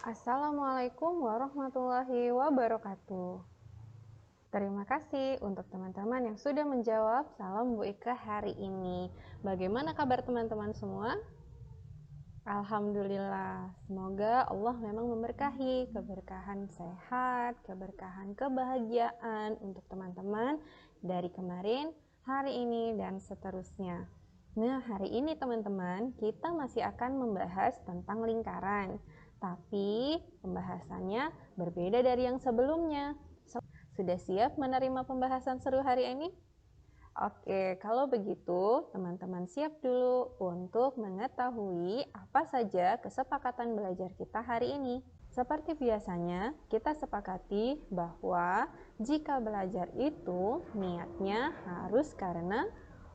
Assalamualaikum warahmatullahi wabarakatuh. Terima kasih untuk teman-teman yang sudah menjawab salam Bu Ika hari ini. Bagaimana kabar teman-teman semua? Alhamdulillah, semoga Allah memang memberkahi keberkahan sehat, keberkahan kebahagiaan untuk teman-teman dari kemarin, hari ini, dan seterusnya. Nah, hari ini teman-teman, kita masih akan membahas tentang lingkaran. Tapi pembahasannya berbeda dari yang sebelumnya. Sudah siap menerima pembahasan seru hari ini? Oke, kalau begitu teman-teman siap dulu untuk mengetahui apa saja kesepakatan belajar kita hari ini. Seperti biasanya, kita sepakati bahwa jika belajar itu niatnya harus karena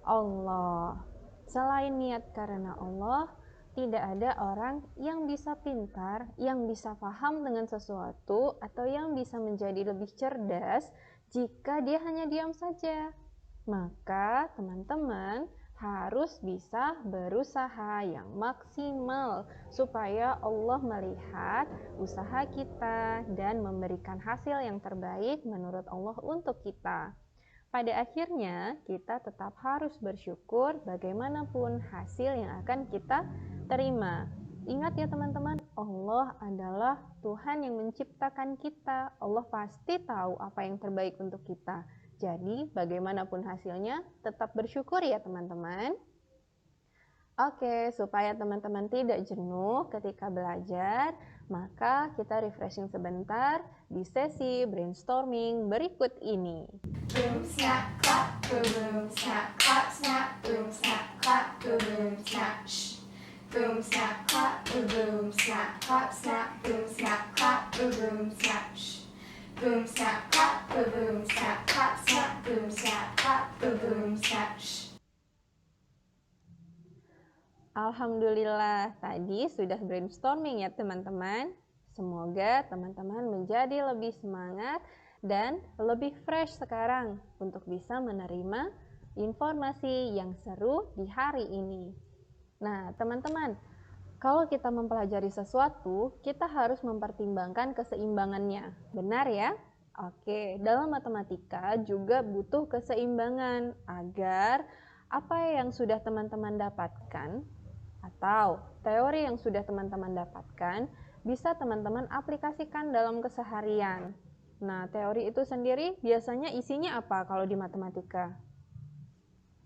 Allah. Selain niat karena Allah, tidak ada orang yang bisa pintar, yang bisa paham dengan sesuatu, atau yang bisa menjadi lebih cerdas jika dia hanya diam saja. Maka teman-teman harus bisa berusaha yang maksimal supaya Allah melihat usaha kita dan memberikan hasil yang terbaik menurut Allah untuk kita. Pada akhirnya, kita tetap harus bersyukur bagaimanapun hasil yang akan kita terima. Ingat ya teman-teman, Allah adalah Tuhan yang menciptakan kita. Allah pasti tahu apa yang terbaik untuk kita. Jadi, bagaimanapun hasilnya, tetap bersyukur ya teman-teman. Oke, supaya teman-teman tidak jenuh ketika belajar, maka kita refreshing sebentar di sesi brainstorming berikut ini. Boom, snap, clap, boom, snap, clap, snap, boom, snap, clap, boom, snap, shh. Boom, snap, clap, boom, snap, clap, snap, boom, snap, clap, boom, snap, shh. Boom, snap, clap, boom, snap, clap, snap, boom, snap, clap, boom, snap, shh. Alhamdulillah, tadi sudah brainstorming ya teman-teman. Semoga teman-teman menjadi lebih semangat dan lebih fresh sekarang untuk bisa menerima informasi yang seru di hari ini. Nah, teman-teman, kalau kita mempelajari sesuatu, kita harus mempertimbangkan keseimbangannya. Benar ya? Oke, dalam matematika juga butuh keseimbangan agar apa yang sudah teman-teman dapatkan atau teori yang sudah teman-teman dapatkan bisa teman-teman aplikasikan dalam keseharian. Nah, teori itu sendiri biasanya isinya apa kalau di matematika?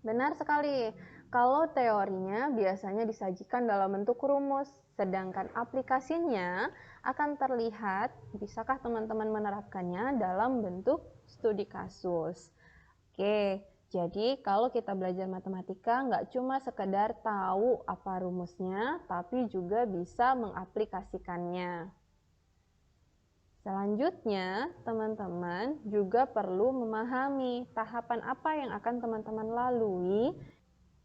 Benar sekali. Kalau teorinya biasanya disajikan dalam bentuk rumus, sedangkan aplikasinya akan terlihat, bisakah teman-teman menerapkannya dalam bentuk studi kasus. Oke, jadi kalau kita belajar matematika nggak cuma sekedar tahu apa rumusnya, tapi juga bisa mengaplikasikannya. Selanjutnya, teman-teman juga perlu memahami tahapan apa yang akan teman-teman lalui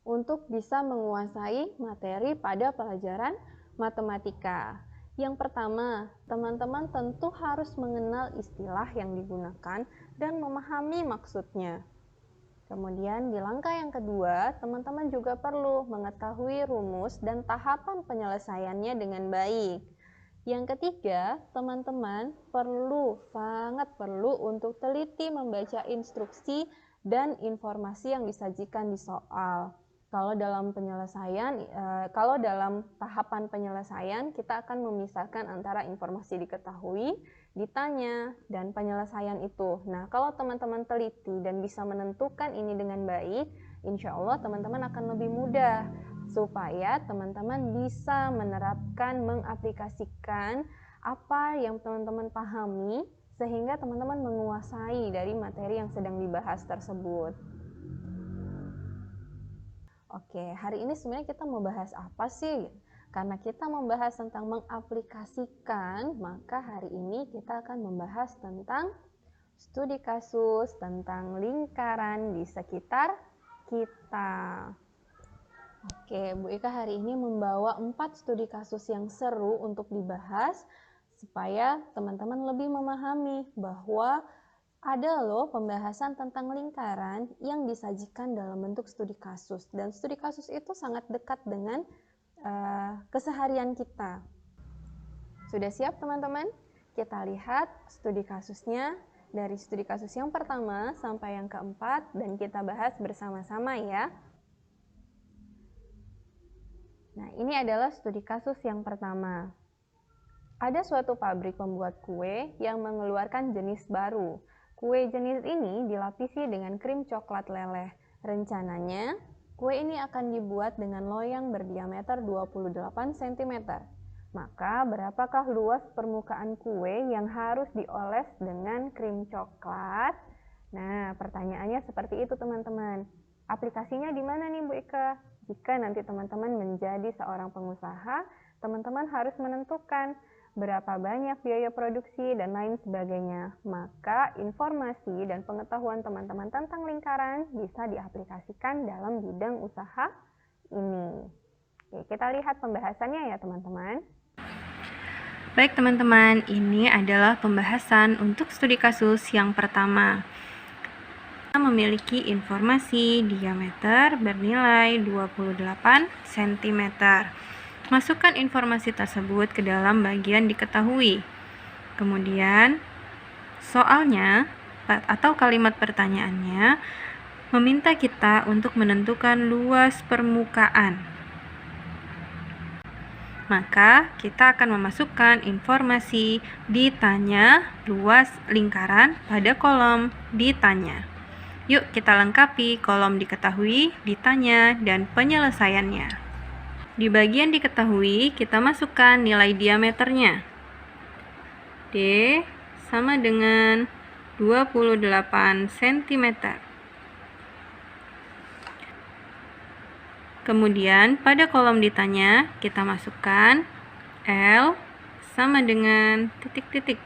untuk bisa menguasai materi pada pelajaran matematika. Yang pertama, teman-teman tentu harus mengenal istilah yang digunakan dan memahami maksudnya. Kemudian di langkah yang kedua, teman-teman juga perlu mengetahui rumus dan tahapan penyelesaiannya dengan baik. Yang ketiga, teman-teman sangat perlu untuk teliti membaca instruksi dan informasi yang disajikan di soal. Kalau dalam tahapan penyelesaian, kita akan memisahkan antara informasi diketahui, ditanya, dan penyelesaian itu. Nah, kalau teman-teman teliti dan bisa menentukan ini dengan baik, insya Allah teman-teman akan lebih mudah supaya teman-teman bisa menerapkan, mengaplikasikan apa yang teman-teman pahami sehingga teman-teman menguasai dari materi yang sedang dibahas tersebut. Oke, hari ini sebenarnya kita mau bahas apa sih? Karena kita membahas tentang mengaplikasikan, maka hari ini kita akan membahas tentang studi kasus, tentang lingkaran di sekitar kita. Oke, Bu Ika hari ini membawa 4 studi kasus yang seru untuk dibahas supaya teman-teman lebih memahami bahwa ada loh pembahasan tentang lingkaran yang disajikan dalam bentuk studi kasus, dan studi kasus itu sangat dekat dengan keseharian kita. Sudah siap teman-teman? Kita lihat studi kasusnya dari studi kasus yang pertama sampai yang keempat dan kita bahas bersama-sama ya. Nah, ini adalah studi kasus yang pertama. Ada suatu pabrik pembuat kue yang mengeluarkan jenis baru. Kue jenis ini dilapisi dengan krim coklat leleh. Rencananya, kue ini akan dibuat dengan loyang berdiameter 28 cm. Maka, berapakah luas permukaan kue yang harus dioles dengan krim coklat? Nah, pertanyaannya seperti itu teman-teman. Aplikasinya di mana nih Bu Ika? Jika nanti teman-teman menjadi seorang pengusaha, teman-teman harus menentukan berapa banyak biaya produksi dan lain sebagainya. Maka informasi dan pengetahuan teman-teman tentang lingkaran bisa diaplikasikan dalam bidang usaha ini. Oke, kita lihat pembahasannya ya teman-teman. Baik teman-teman, ini adalah pembahasan untuk studi kasus yang pertama. Kita memiliki informasi diameter bernilai 28 cm. Masukkan informasi tersebut ke dalam bagian diketahui. Kemudian, soalnya atau kalimat pertanyaannya meminta kita untuk menentukan luas permukaan. Maka, kita akan memasukkan informasi ditanya luas lingkaran pada kolom ditanya. Yuk kita lengkapi kolom diketahui, ditanya, dan penyelesaiannya. Di bagian diketahui, kita masukkan nilai diameternya. D sama dengan 28 cm. Kemudian pada kolom ditanya kita masukkan L sama dengan titik-titik.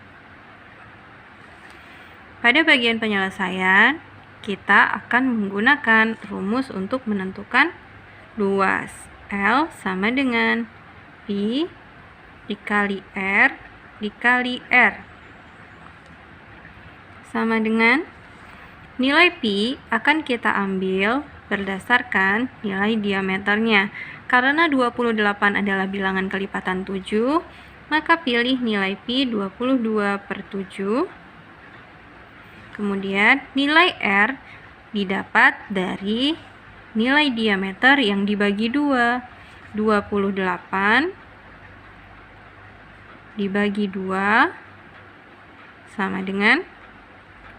Pada bagian penyelesaian kita akan menggunakan rumus untuk menentukan luas. L sama dengan Pi dikali R dikali R. Sama dengan nilai Pi akan kita ambil berdasarkan nilai diameternya. Karena 28 adalah bilangan kelipatan 7, maka pilih nilai Pi 22/7. Kemudian nilai R didapat dari nilai diameter yang dibagi 2. 28 dibagi 2 sama dengan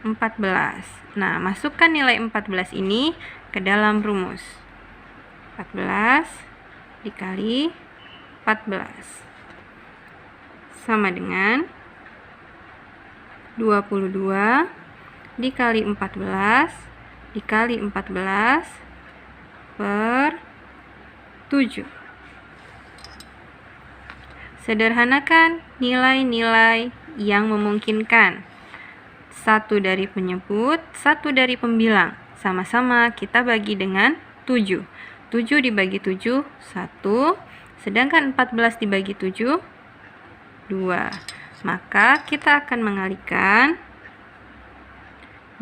14. Nah, masukkan nilai 14 ini ke dalam rumus. 14 dikali 14 sama dengan 22 dikali 14 dikali 14 per 7. Sederhanakan nilai-nilai yang memungkinkan. 1 dari penyebut, 1 dari pembilang. Sama-sama kita bagi dengan 7. 7 dibagi 7, 1. Sedangkan 14 dibagi 7, 2. Maka kita akan mengalihkan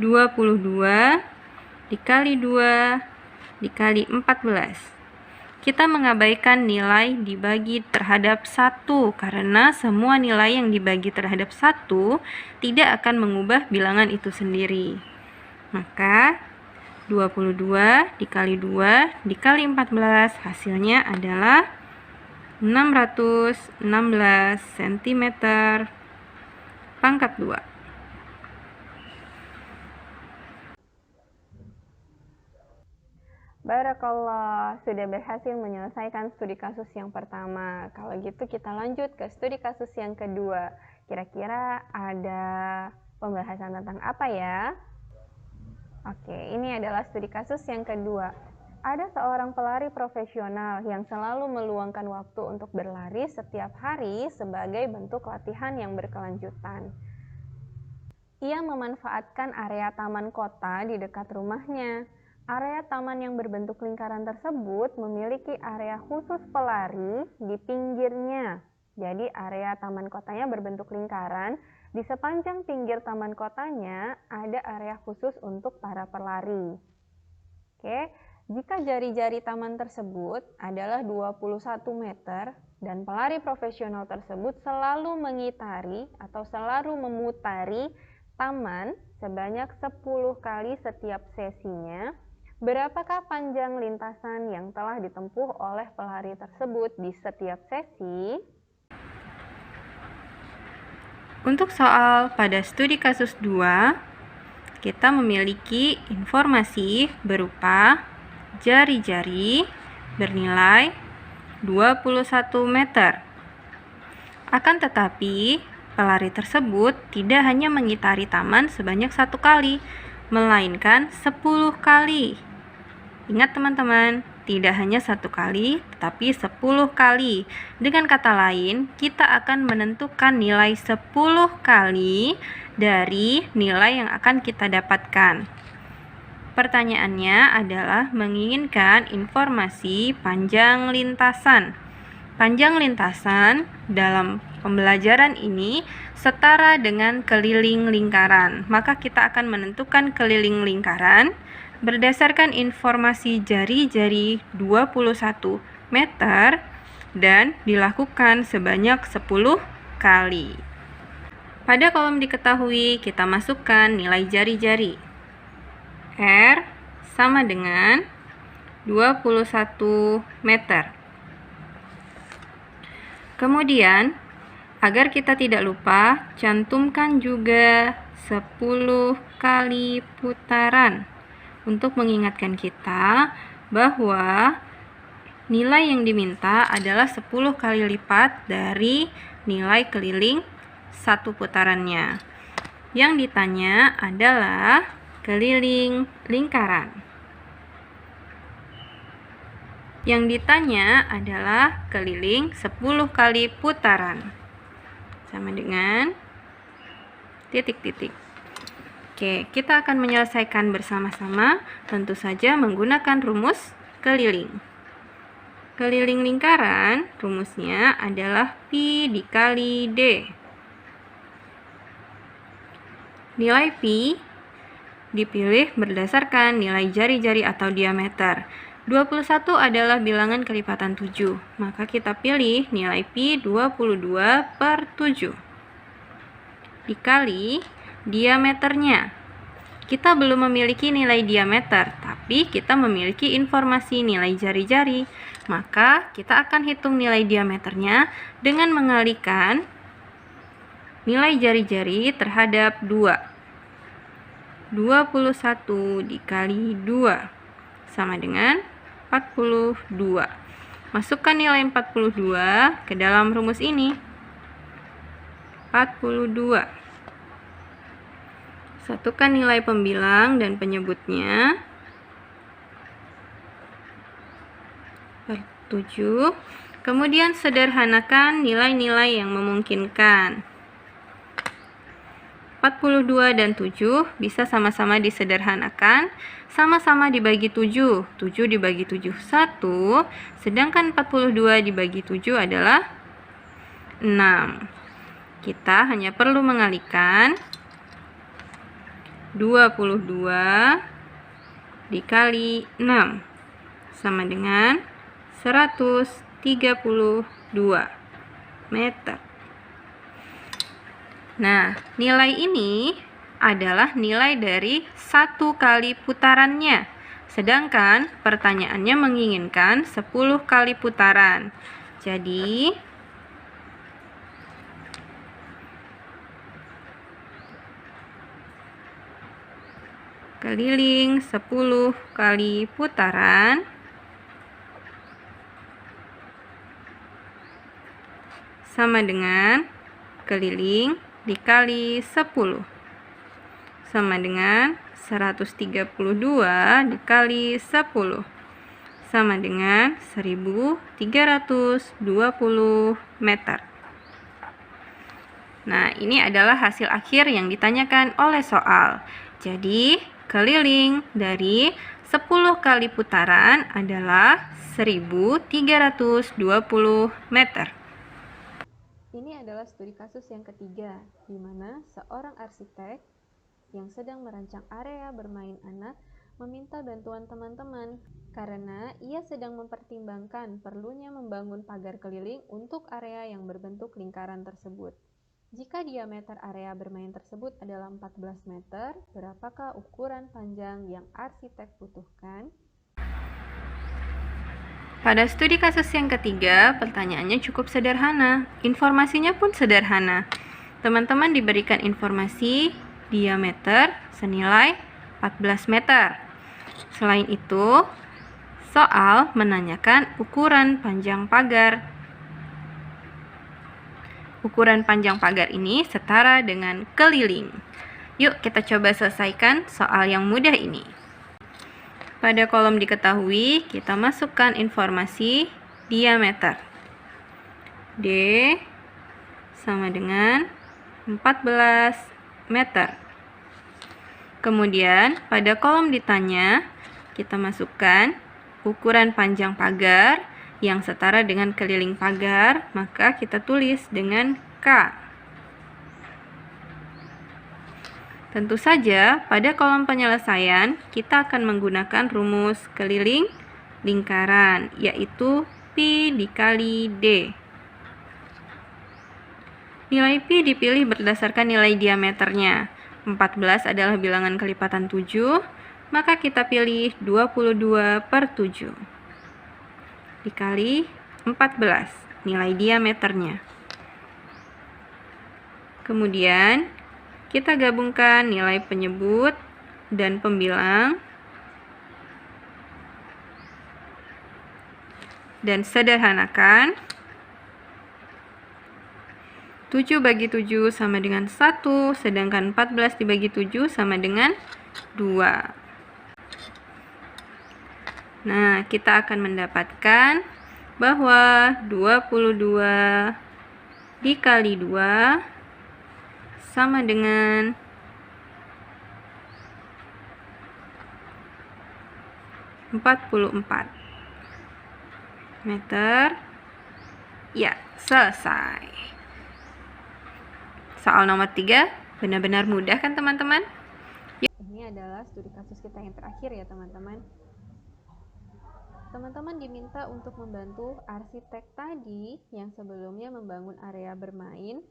22 dikali 2 dikali 14. Kita mengabaikan nilai dibagi terhadap 1 karena semua nilai yang dibagi terhadap 1 tidak akan mengubah bilangan itu sendiri. Maka 22 dikali 2 dikali 14 hasilnya adalah 616 cm pangkat 2. Barakallah, sudah berhasil menyelesaikan studi kasus yang pertama. Kalau gitu kita lanjut ke studi kasus yang kedua. Kira-kira ada pembahasan tentang apa ya? Oke, ini adalah studi kasus yang kedua. Ada seorang pelari profesional yang selalu meluangkan waktu untuk berlari setiap hari sebagai bentuk latihan yang berkelanjutan. Ia memanfaatkan area taman kota di dekat rumahnya. Area taman yang berbentuk lingkaran tersebut memiliki area khusus pelari di pinggirnya. Jadi area taman kotanya berbentuk lingkaran. Di sepanjang pinggir taman kotanya ada area khusus untuk para pelari. Oke, Jika jari-jari taman tersebut adalah 21 meter dan pelari profesional tersebut selalu mengitari atau selalu memutari taman sebanyak 10 kali setiap sesinya, berapakah panjang lintasan yang telah ditempuh oleh pelari tersebut di setiap sesi? Untuk soal pada studi kasus 2, kita memiliki informasi berupa jari-jari bernilai 21 meter. Akan tetapi, pelari tersebut tidak hanya mengitari taman sebanyak 1 kali, melainkan 10 kali. Ingat teman-teman, tidak hanya 1 kali, tetapi 10 kali. Dengan kata lain, kita akan menentukan nilai 10 kali dari nilai yang akan kita dapatkan. Pertanyaannya adalah menginginkan informasi panjang lintasan. Panjang lintasan dalam pembelajaran ini setara dengan keliling lingkaran. Maka kita akan menentukan keliling lingkaran berdasarkan informasi jari-jari 21 meter dan dilakukan sebanyak 10 kali. Pada kolom diketahui, kita masukkan nilai jari-jari. R sama dengan 21 meter. Kemudian, agar kita tidak lupa, cantumkan juga 10 kali putaran untuk mengingatkan kita bahwa nilai yang diminta adalah 10 kali lipat dari nilai keliling 1 putarannya. Yang ditanya adalah keliling lingkaran. Yang ditanya adalah keliling 10 kali putaran. Sama dengan titik-titik. Oke, kita akan menyelesaikan bersama-sama, tentu saja menggunakan rumus keliling. Keliling lingkaran, rumusnya adalah Pi dikali D. Nilai Pi dipilih berdasarkan nilai jari-jari atau diameter. 21 adalah bilangan kelipatan 7, maka kita pilih nilai Pi 22/7 dikali diameternya. Kita belum memiliki nilai diameter, tapi kita memiliki informasi nilai jari-jari, maka kita akan hitung nilai diameternya dengan mengalikan nilai jari-jari terhadap 2. 21 dikali 2 sama dengan 42. Masukkan nilai 42 ke dalam rumus ini. 42. Satukan nilai pembilang dan penyebutnya. 7. Kemudian sederhanakan nilai-nilai yang memungkinkan. 42 dan 7 bisa sama-sama disederhanakan, sama-sama dibagi 7. 7 dibagi 7 1, sedangkan 42 dibagi 7 adalah 6. Kita hanya perlu mengalihkan 22 dikali 6 sama dengan 132 meter. Nah, nilai ini adalah nilai dari 1 kali putarannya. Sedangkan pertanyaannya menginginkan 10 kali putaran. Jadi, keliling 10 kali putaran sama dengan keliling dikali 10 sama dengan 132 dikali 10 sama dengan 1320 meter. Nah, ini adalah hasil akhir yang ditanyakan oleh soal. Jadi, keliling dari 10 kali putaran adalah 1320 meter. Ini adalah studi kasus yang ketiga, di mana seorang arsitek yang sedang merancang area bermain anak meminta bantuan teman-teman karena ia sedang mempertimbangkan perlunya membangun pagar keliling untuk area yang berbentuk lingkaran tersebut. Jika diameter area bermain tersebut adalah 14 meter, berapakah ukuran panjang yang arsitek butuhkan? Pada studi kasus yang ketiga, pertanyaannya cukup sederhana. Informasinya pun sederhana. Teman-teman diberikan informasi diameter senilai 14 meter. Selain itu, soal menanyakan ukuran panjang pagar. Ukuran panjang pagar ini setara dengan keliling. Yuk kita coba selesaikan soal yang mudah ini. Pada kolom diketahui, kita masukkan informasi diameter. D sama dengan 14 meter. Kemudian pada kolom ditanya, kita masukkan ukuran panjang pagar yang setara dengan keliling pagar, maka kita tulis dengan K. Tentu saja pada kolom penyelesaian kita akan menggunakan rumus keliling lingkaran, yaitu Pi dikali D. Nilai Pi dipilih berdasarkan nilai diameternya. 14 adalah bilangan kelipatan 7, maka kita pilih 22/7 dikali 14, nilai diameternya. Kemudian kita gabungkan nilai penyebut dan pembilang dan sederhanakan. 7 bagi 7 sama dengan 1, sedangkan 14 dibagi 7 sama dengan 2. Nah, kita akan mendapatkan bahwa 22 dikali 2 sama dengan 44 meter. Ya, selesai. Soal nomor 3 benar-benar mudah kan teman-teman? Ini adalah studi kasus kita yang terakhir ya teman-teman. Teman-teman diminta untuk membantu arsitek tadi yang sebelumnya membangun area bermain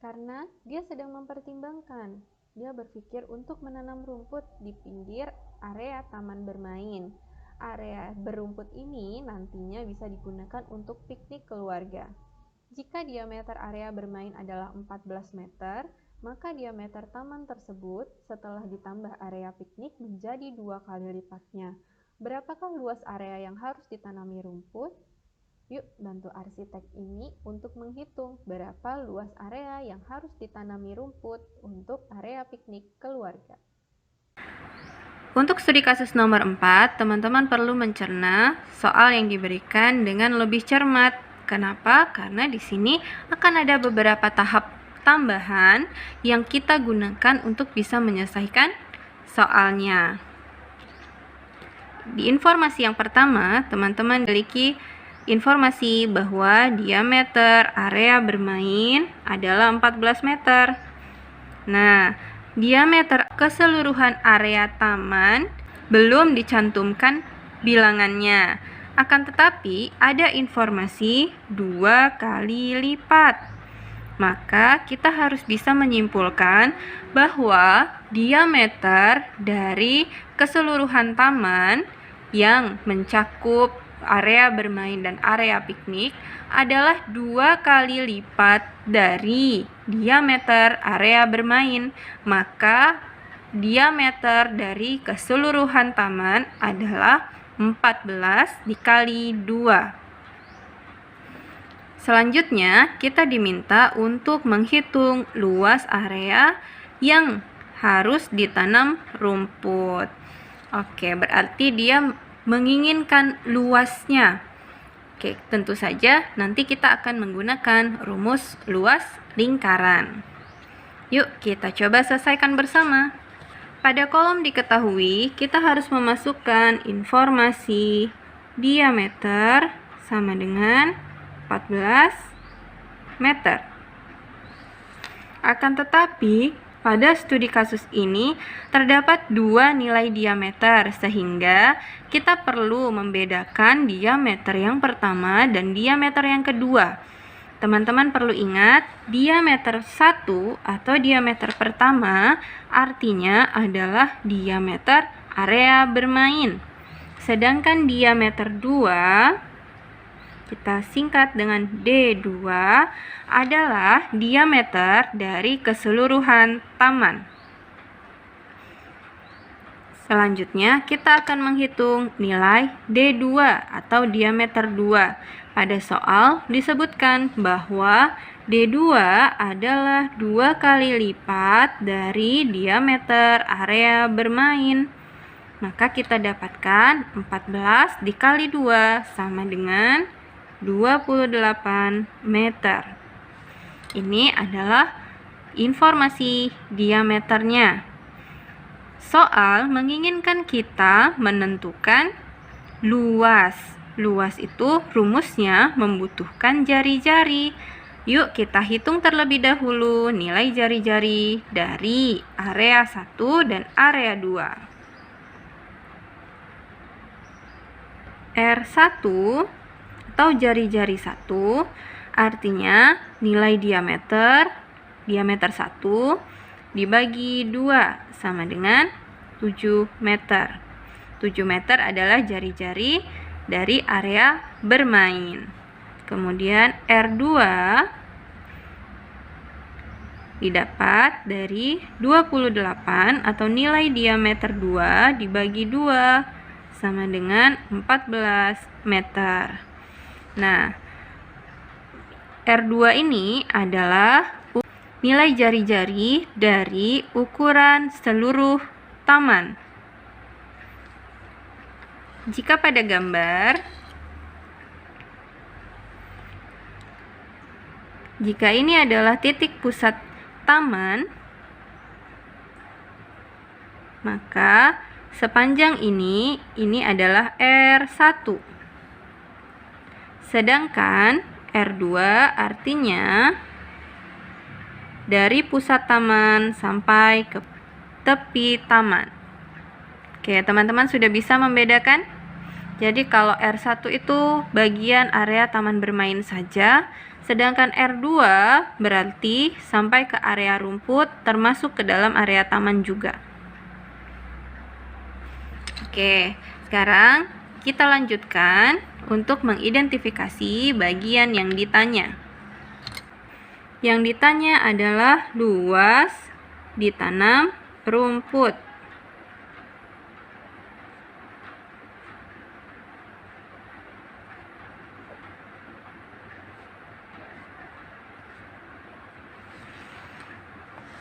karena dia sedang mempertimbangkan. Dia berpikir untuk menanam rumput di pinggir area taman bermain. Area berumput ini nantinya bisa digunakan untuk piknik keluarga. Jika diameter area bermain adalah 14 meter, maka diameter taman tersebut setelah ditambah area piknik menjadi 2 kali lipatnya. Berapakah luas area yang harus ditanami rumput? Yuk bantu arsitek ini untuk menghitung berapa luas area yang harus ditanami rumput untuk area piknik keluarga. Untuk studi kasus nomor 4, teman-teman perlu mencerna soal yang diberikan dengan lebih cermat. Kenapa? Karena di sini akan ada beberapa tahap tambahan yang kita gunakan untuk bisa menyelesaikan soalnya. Di informasi yang pertama, teman-teman memiliki informasi bahwa diameter area bermain adalah 14 meter. Nah, diameter keseluruhan area taman belum dicantumkan bilangannya. Akan tetapi ada informasi 2 kali lipat. Maka kita harus bisa menyimpulkan bahwa diameter dari keseluruhan taman yang mencakup area bermain dan area piknik adalah 2 kali lipat dari diameter area bermain. Maka diameter dari keseluruhan taman adalah 14 dikali 2. Selanjutnya, kita diminta untuk menghitung luas area yang harus ditanam rumput. Oke, berarti dia menginginkan luasnya. Oke, tentu saja nanti kita akan menggunakan rumus luas lingkaran. Yuk, kita coba selesaikan bersama. Pada kolom diketahui, kita harus memasukkan informasi diameter sama dengan 14 meter. Akan tetapi, Pada studi kasus ini terdapat dua nilai diameter, sehingga kita perlu membedakan diameter yang pertama dan diameter yang kedua. Teman-teman perlu ingat, diameter 1 atau diameter pertama artinya adalah diameter area bermain. Sedangkan diameter 2 kita singkat dengan D2 adalah diameter dari keseluruhan taman. Selanjutnya kita akan menghitung nilai D2 atau diameter 2. Pada soal disebutkan bahwa D2 adalah 2 kali lipat dari diameter area bermain. Maka kita dapatkan 14 dikali 2 sama dengan 28 meter. Ini adalah informasi diameternya. Soal menginginkan kita menentukan luas. Luas itu rumusnya membutuhkan jari-jari. Yuk kita hitung terlebih dahulu nilai jari-jari dari area 1 dan area 2. R1 atau jari-jari 1 artinya nilai diameter 1 dibagi 2 sama dengan 7 meter. 7 meter adalah jari-jari dari area bermain. Kemudian R2 didapat dari 28 atau nilai diameter 2 dibagi 2 sama dengan 14 meter. Nah, R2 ini adalah nilai jari-jari dari ukuran seluruh taman. Jika pada gambar, jika ini adalah titik pusat taman, maka sepanjang ini adalah R1. Sedangkan R2 artinya dari pusat taman sampai ke tepi taman. Oke, teman-teman sudah bisa membedakan? Jadi kalau R1 itu bagian area taman bermain saja, sedangkan R2 berarti sampai ke area rumput termasuk ke dalam area taman juga. Oke, sekarang kita lanjutkan untuk mengidentifikasi bagian yang ditanya. Yang ditanya adalah luas ditanam rumput.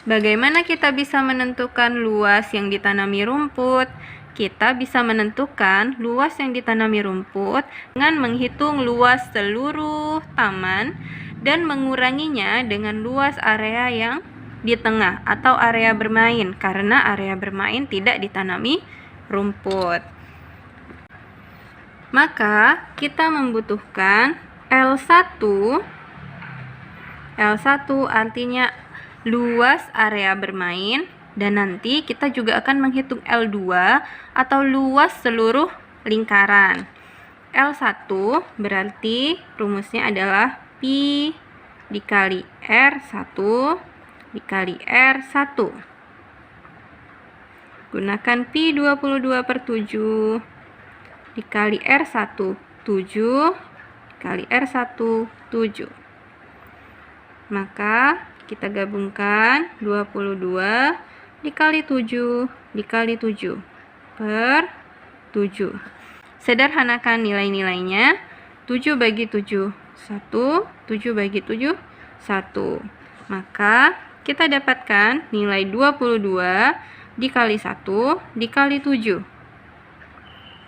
Bagaimana kita bisa menentukan luas yang ditanami rumput? Kita bisa menentukan luas yang ditanami rumput dengan menghitung luas seluruh taman dan menguranginya dengan luas area yang di tengah atau area bermain, karena area bermain tidak ditanami rumput. Maka kita membutuhkan L1. L1 artinya luas area bermain. Dan nanti kita juga akan menghitung L2 atau luas seluruh lingkaran. L1 berarti rumusnya adalah Pi dikali R1 dikali R1. Gunakan Pi 22/7 dikali R1 7 dikali R1 7. Maka kita gabungkan 22 dikali 7 dikali 7 per 7. Sederhanakan nilai-nilainya. 7 bagi 7 1, 7 bagi 7 1. Maka kita dapatkan nilai 22 dikali 1 dikali 7.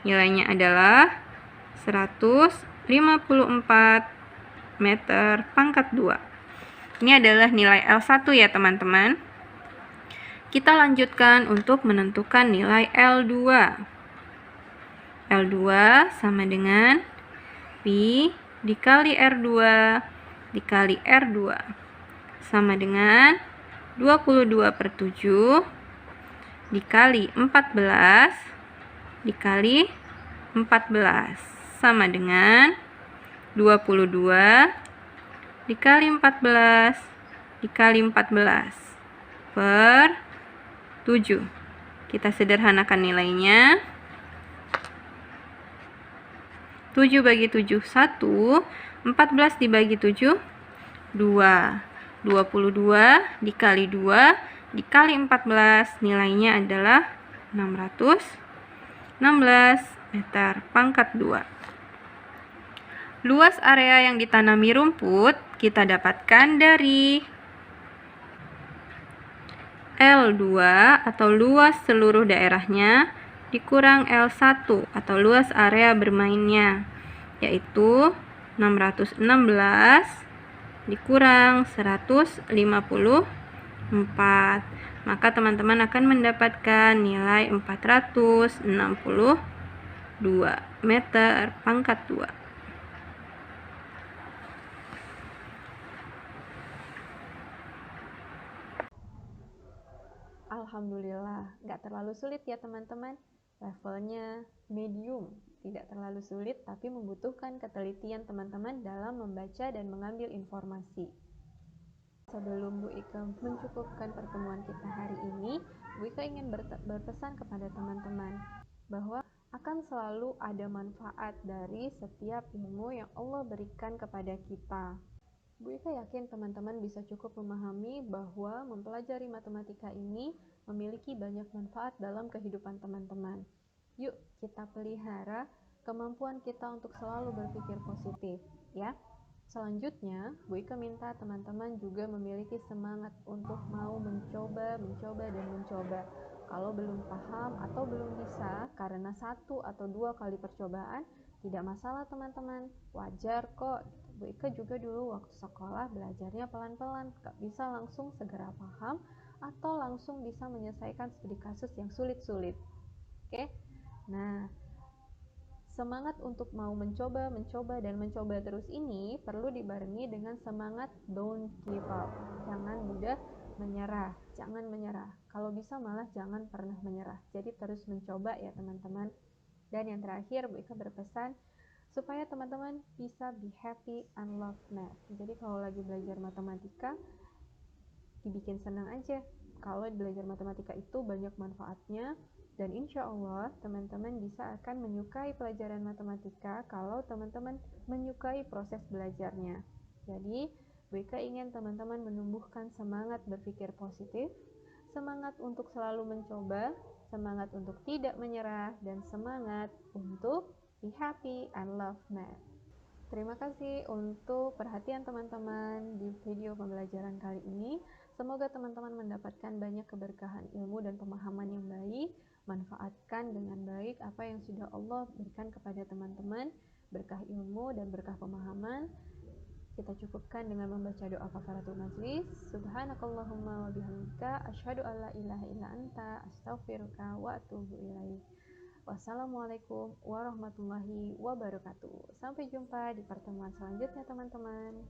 Nilainya adalah 154 meter pangkat 2. Ini adalah nilai L1 ya teman-teman. Kita lanjutkan untuk menentukan nilai L2. L2 sama dengan Pi dikali R2 dikali R2 sama dengan 22/7 dikali 14 dikali 14 sama dengan 22 dikali 14 dikali 14 per 7. Kita sederhanakan nilainya. 7 bagi 7 1, 14 dibagi 7 2. 22 dikali 2 dikali 14 nilainya adalah 616 meter pangkat 2. Luas area yang ditanami rumput kita dapatkan dari L2 atau luas seluruh daerahnya dikurang L1 atau luas area bermainnya, yaitu 616 dikurang 154. Maka teman-teman akan mendapatkan nilai 462 meter pangkat 2. Alhamdulillah, nggak terlalu sulit ya teman-teman. Levelnya medium, tidak terlalu sulit tapi membutuhkan ketelitian teman-teman dalam membaca dan mengambil informasi. Sebelum Bu Ika mencukupkan pertemuan kita hari ini, Bu Ika ingin berpesan kepada teman-teman bahwa akan selalu ada manfaat dari setiap ilmu yang Allah berikan kepada kita. Bu Ika yakin teman-teman bisa cukup memahami bahwa mempelajari matematika ini memiliki banyak manfaat dalam kehidupan teman-teman. Yuk kita pelihara kemampuan kita untuk selalu berpikir positif, ya. Selanjutnya, Bu Ika minta teman-teman juga memiliki semangat untuk mau mencoba. Kalau belum paham atau belum bisa karena 1 atau 2 kali percobaan, tidak masalah teman-teman, wajar kok. Bu Ika juga dulu waktu sekolah belajarnya pelan-pelan, gak bisa langsung segera paham atau langsung bisa menyelesaikan studi kasus yang sulit-sulit. Oke? Nah, semangat untuk mau mencoba terus ini perlu dibarengi dengan semangat don't give up. Jangan mudah menyerah, jangan menyerah. Kalau bisa malah jangan pernah menyerah. Jadi terus mencoba ya teman-teman. Dan yang terakhir, Bu Ika berpesan supaya teman-teman bisa be happy and love math. Jadi kalau lagi belajar matematika, dibikin senang aja. Kalau belajar matematika itu banyak manfaatnya, dan insya Allah teman-teman bisa akan menyukai pelajaran matematika kalau teman-teman menyukai proses belajarnya. Jadi Bu Ika ingin teman-teman menumbuhkan semangat berpikir positif, semangat untuk selalu mencoba, semangat untuk tidak menyerah, dan semangat untuk be happy and love math. Terima kasih untuk perhatian teman-teman di video pembelajaran kali ini. Semoga teman-teman mendapatkan banyak keberkahan ilmu dan pemahaman yang baik. Manfaatkan dengan baik apa yang sudah Allah berikan kepada teman-teman, berkah ilmu dan berkah pemahaman. Kita cukupkan dengan membaca doa kafaratul majlis. Subhanakallahumma wa bihamdika asyhadu an la ilaha illa anta astaghfiruka wa atubu ilaik. Wassalamualaikum warahmatullahi wabarakatuh. Sampai jumpa di pertemuan selanjutnya teman-teman.